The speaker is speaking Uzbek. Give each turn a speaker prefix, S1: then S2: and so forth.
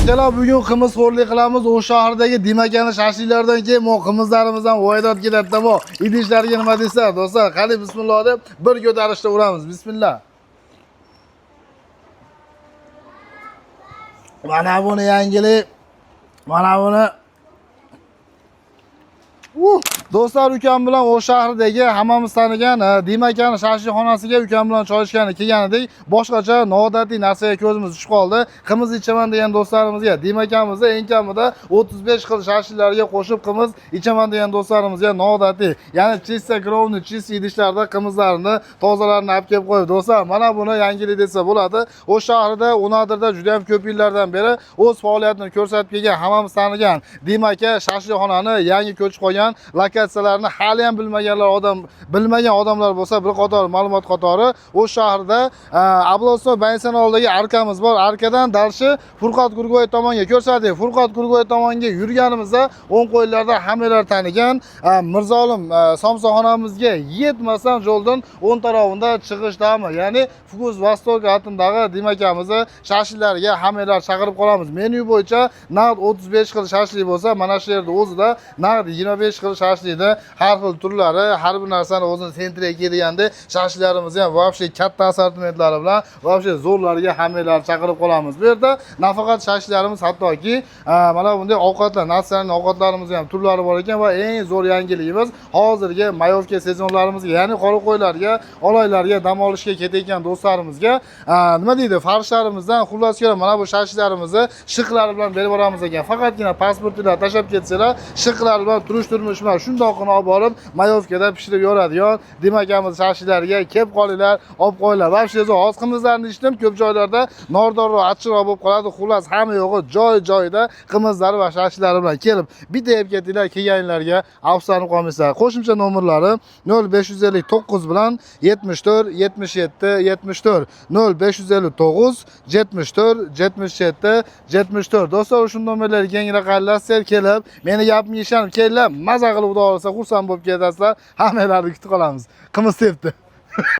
S1: Akalar bugun qimiz xo'rlik qilamiz. O shahardagi Dimakani shashliklardan keyin mo qimizlarimizdan voydat keladi mo. Idishlarga nima deysizlar do'stlar? Qani bismillah deb bir ko'tarishda uramiz. Bismillah. Mana buni yangilik. Mana buni do'stlar, ukam bilan o shahridagi hammamiz tanigan Dimakani shashlikxonasiga ukam bilan choy ichgani kelgan edik. Boshqacha noodatiy narsaga ko'zimiz tushib qoldi. Qimiz ichaman degan do'stlarimizga Dimakamizda eng kamida 35 xil shashliklarga qo'shib qimiz ichaman degan do'stlarimizga noodatiy, ya'ni chista krovni, chista idishlarda qimizlarini, tozalarini olib kelib qo'yib. Do'stlar, mana buni yangilik desa bo'ladi. O shahrida, Unadirda juda ham ko'p yillardan beri o'z faoliyatini ko'rsatib kelgan, hammamiz tanigan Dimaka shashlikxonani yangi ko'chib qo'ygan lokatsiyalarni hali ham bilmagan odamlar bo'lsa, bir qator ma'lumot qatori o shahrda Abloso Baysan oldidagi arkamiz bor. Arkadan dalshi Furqat Gurgoy tomonga ko'rsating. Furqat Gurgoy tomonga yurganimizda o'ng qo'ylarda hammalar tanigan Mirzolim somsaxonamizga yetmasdan yo'ldan o'ng tarafida chiqishdami, ya'ni Fugus Vostok atindagi Dimakamizni shashliklariga hammalar chaqirib qolamiz. Menyu bo'yicha naqd 35 xil shashlik bo'lsa, mana shu yerda o'zida naqd 25 xil shashlikda har xil turlari, har bir narsani o'zini sentriga kelganda shashliklarimiz ham вообще katta assortimentlari bilan вообще zo'rlarga hammalar chaqirib qolamiz. Bu yerda nafaqat shashliklarimiz, hattoki mana bunday ovqatlar, natsiyaning ovqatlarimiz ham turlari bor ekan va eng zo'r yangiligimiz hozirgi mayovka sezonlarimizga, ya'ni qora qo'ylarga, oloylarga dam olishga ketayotgan do'stlarimizga nima deydi, farshlarimizdan xullas ko'ra mana bu shashliklarimizni shiqlari bilan berib boramiz ekan. Faqatgina pasportlar tashab ketsanglar, shiqlari bilan turmush shundoqqina olib borib mayovkada pishirib yoradigan Dimakamiz shashliklariga kelib qolinglar, olib qo'yinglar. Вообще oz qimizlarni ichdim, ko'p joylarda nordonroq, achchiqroq bo'lib qoladi. Xullas hamma yo'g'i joy-joyida qimizlari va shashliklari bilan kelib bitta yeb ketinglar, kelganlarga afsuslanib qolmaysizlar. Qo'shimcha nomerlari 0559 bilan 74 77 74 0559 74 77 74. Do'stlar, shu nomerlarga yangi qilasiz, kelib meni gapimga ishonib kelinglar, maza qilib xudo olsa xursand bo'lib ketasizlar. Hammalarni kutib qolamiz. Qimiz tepdi.